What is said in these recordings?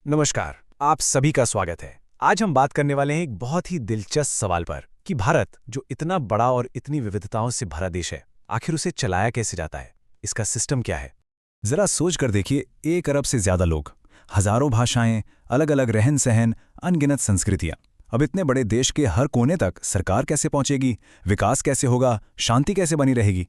नमस्कार, आप सभी का स्वागत है। आज हम बात करने वाले हैं एक बहुत ही दिलचस्प सवाल पर कि भारत जो इतना बड़ा और इतनी विविधताओं से भरा देश है, आखिर उसे चलाया कैसे जाता है, इसका सिस्टम क्या है। जरा सोच कर देखिए, 1 अरब से ज्यादा लोग, हजारों भाषाएं, अलग अलग रहन सहन, अनगिनत संस्कृतियां। अब इतने बड़े देश के हर कोने तक सरकार कैसे पहुंचेगी, विकास कैसे होगा, शांति कैसे बनी रहेगी।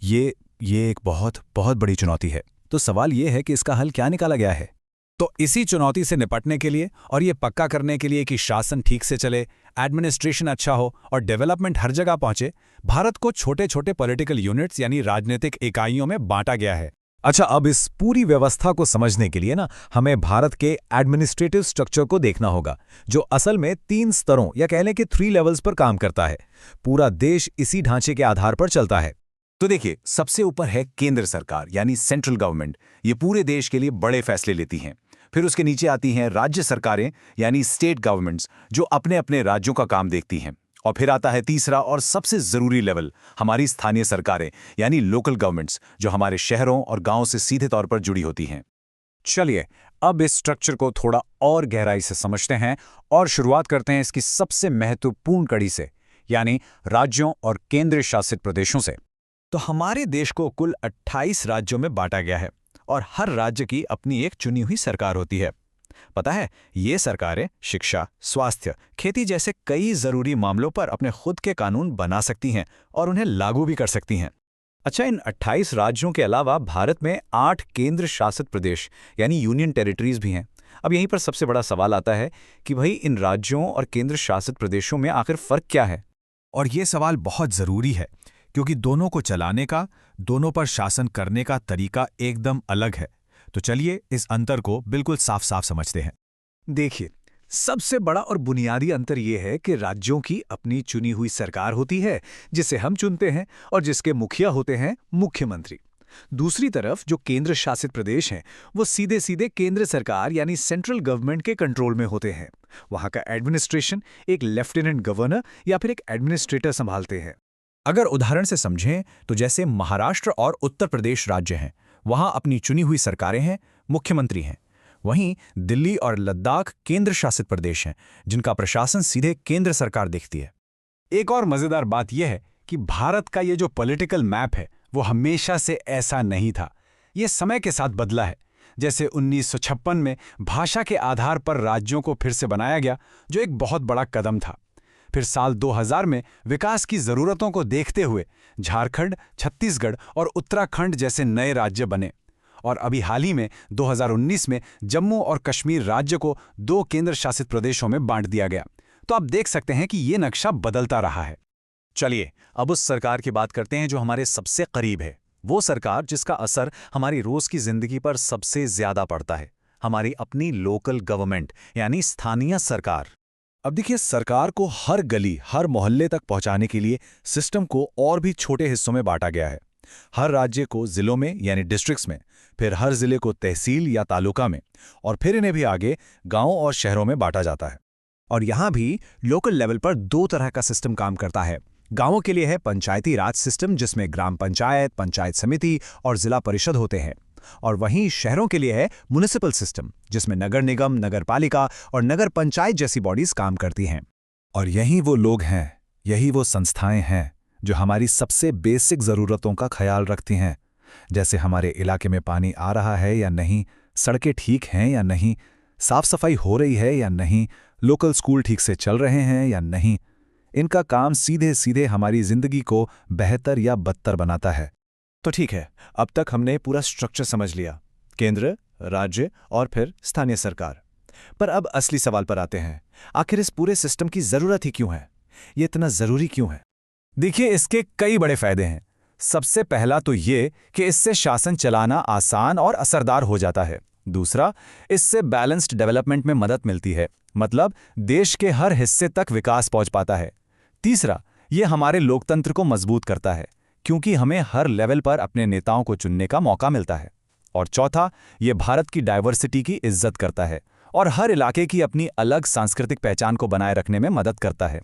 ये एक बहुत बहुत बड़ी चुनौती है। तो सवाल ये है कि इसका हल क्या निकाला गया है। तो इसी चुनौती से निपटने के लिए और ये पक्का करने के लिए कि शासन ठीक से चले, एडमिनिस्ट्रेशन अच्छा हो और डेवलपमेंट हर जगह पहुंचे, भारत को छोटे छोटे पॉलिटिकल यूनिट्स यानी राजनीतिक इकाइयों में बांटा गया है। अच्छा, अब इस पूरी व्यवस्था को समझने के लिए हमें भारत के एडमिनिस्ट्रेटिव स्ट्रक्चर को देखना होगा, जो असल में 3 स्तरों या कह लें कि 3 लेवल्स पर काम करता है। पूरा देश इसी ढांचे के आधार पर चलता है। तो देखिए, सबसे ऊपर है केंद्र सरकार यानी सेंट्रल गवर्नमेंट। ये पूरे देश के लिए बड़े फैसले लेती हैं। फिर उसके नीचे आती हैं राज्य सरकारें यानी स्टेट गवर्नमेंट्स, जो अपने अपने राज्यों का काम देखती हैं। और फिर आता है तीसरा और सबसे जरूरी लेवल, हमारी स्थानीय सरकारें यानी लोकल गवर्नमेंट्स, जो हमारे शहरों और गांवों से सीधे तौर पर जुड़ी होती हैं। चलिए, अब इस स्ट्रक्चर को थोड़ा और गहराई से समझते हैं और शुरुआत करते हैं इसकी सबसे महत्वपूर्ण कड़ी से, यानी राज्यों और केंद्र शासित प्रदेशों से। तो हमारे देश को कुल 28 राज्यों में बांटा गया है और हर राज्य की अपनी एक चुनी हुई सरकार होती है। पता है, ये सरकारें शिक्षा, स्वास्थ्य, खेती जैसे कई जरूरी मामलों पर अपने खुद के कानून बना सकती हैं और उन्हें लागू भी कर सकती हैं। अच्छा, इन 28 राज्यों के अलावा भारत में 8 केंद्र शासित प्रदेश यानी यूनियन टेरिटरीज भी हैं। अब यहीं पर सबसे बड़ा सवाल आता है कि भाई, इन राज्यों और केंद्र शासित प्रदेशों में आखिर फर्क क्या है। और ये सवाल बहुत जरूरी है, क्योंकि दोनों को चलाने का, दोनों पर शासन करने का तरीका एकदम अलग है। तो चलिए इस अंतर को बिल्कुल साफ साफ समझते हैं। देखिए, सबसे बड़ा और बुनियादी अंतर यह है कि राज्यों की अपनी चुनी हुई सरकार होती है, जिसे हम चुनते हैं और जिसके मुखिया होते हैं मुख्यमंत्री। दूसरी तरफ जो केंद्र शासित प्रदेश हैं, वो सीधे सीधे केंद्र सरकार यानी सेंट्रल गवर्नमेंट के कंट्रोल में होते हैं। वहां का एडमिनिस्ट्रेशन एक लेफ्टिनेंट गवर्नर या फिर एक एडमिनिस्ट्रेटर संभालते हैं। अगर उदाहरण से समझें तो जैसे महाराष्ट्र और उत्तर प्रदेश राज्य हैं, वहां अपनी चुनी हुई सरकारें हैं, मुख्यमंत्री हैं। वहीं दिल्ली और लद्दाख केंद्र शासित प्रदेश हैं, जिनका प्रशासन सीधे केंद्र सरकार देखती है। एक और मजेदार बात यह है कि भारत का ये जो पॉलिटिकल मैप है, वो हमेशा से ऐसा नहीं था। ये समय के साथ बदला है। जैसे 1956 में भाषा के आधार पर राज्यों को फिर से बनाया गया, जो एक बहुत बड़ा कदम था। फिर साल 2000 में विकास की जरूरतों को देखते हुए झारखंड, छत्तीसगढ़ और उत्तराखंड जैसे नए राज्य बने। और अभी हाल ही में 2019 में जम्मू और कश्मीर राज्य को 2 केंद्र शासित प्रदेशों में बांट दिया गया। तो आप देख सकते हैं कि ये नक्शा बदलता रहा है। चलिए, अब उस सरकार की बात करते हैं जो हमारे सबसे करीब है। वो सरकार जिसका असर हमारी रोज की जिंदगी पर सबसे ज्यादा पड़ता है, हमारी अपनी लोकल गवर्नमेंट यानी स्थानीय सरकार। अब देखिए, सरकार को हर गली, हर मोहल्ले तक पहुंचाने के लिए सिस्टम को और भी छोटे हिस्सों में बांटा गया है। हर राज्य को जिलों में यानी डिस्ट्रिक्ट्स में, फिर हर जिले को तहसील या तालुका में, और फिर इन्हें भी आगे गांवों और शहरों में बांटा जाता है। और यहां भी लोकल लेवल पर 2 तरह का सिस्टम काम करता है। गांवों के लिए है पंचायती राज सिस्टम, जिसमें ग्राम पंचायत, पंचायत समिति और जिला परिषद होते हैं। और वहीं शहरों के लिए है म्युनिसिपल सिस्टम, जिसमें नगर निगम, नगर पालिका और नगर पंचायत जैसी बॉडीज काम करती हैं। और यही वो लोग हैं, यही वो संस्थाएं हैं जो हमारी सबसे बेसिक ज़रूरतों का ख्याल रखती हैं। जैसे हमारे इलाके में पानी आ रहा है या नहीं, सड़कें ठीक हैं या नहीं, साफ सफाई हो रही है या नहीं, लोकल स्कूल ठीक से चल रहे हैं या नहीं। इनका काम सीधे सीधे हमारी जिंदगी को बेहतर या बदतर बनाता है। तो ठीक है, अब तक हमने पूरा स्ट्रक्चर समझ लिया, केंद्र, राज्य और फिर स्थानीय सरकार। पर अब असली सवाल पर आते हैं, आखिर इस पूरे सिस्टम की जरूरत ही क्यों है? ये इतना जरूरी क्यों है? देखिए, इसके कई बड़े फायदे हैं। सबसे पहला तो ये कि इससे शासन चलाना आसान और असरदार हो जाता है। दूसरा, इससे बैलेंस्ड डेवलपमेंट में मदद मिलती है, मतलब देश के हर हिस्से तक विकास पहुंच पाता है। तीसरा, ये हमारे लोकतंत्र को मजबूत करता है, क्योंकि हमें हर लेवल पर अपने नेताओं को चुनने का मौका मिलता है। और चौथा, ये भारत की डाइवर्सिटी की इज्जत करता है और हर इलाके की अपनी अलग सांस्कृतिक पहचान को बनाए रखने में मदद करता है।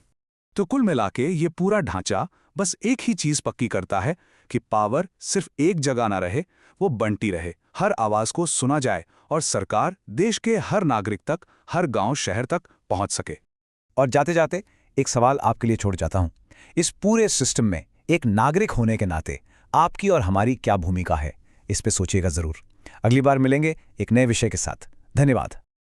तो कुल मिलाके ये पूरा ढांचा बस एक ही चीज पक्की करता है कि पावर सिर्फ एक जगह ना रहे, वो बंटी रहे, हर आवाज को सुना जाए और सरकार देश के हर नागरिक तक, हर गांव शहर तक पहुंच सके। और जाते जाते एक सवाल आपके लिए छोड़ जाता हूं। इस पूरे सिस्टम में एक नागरिक होने के नाते आपकी और हमारी क्या भूमिका है, इस पे सोचिएगा जरूर। अगली बार मिलेंगे एक नए विषय के साथ। धन्यवाद।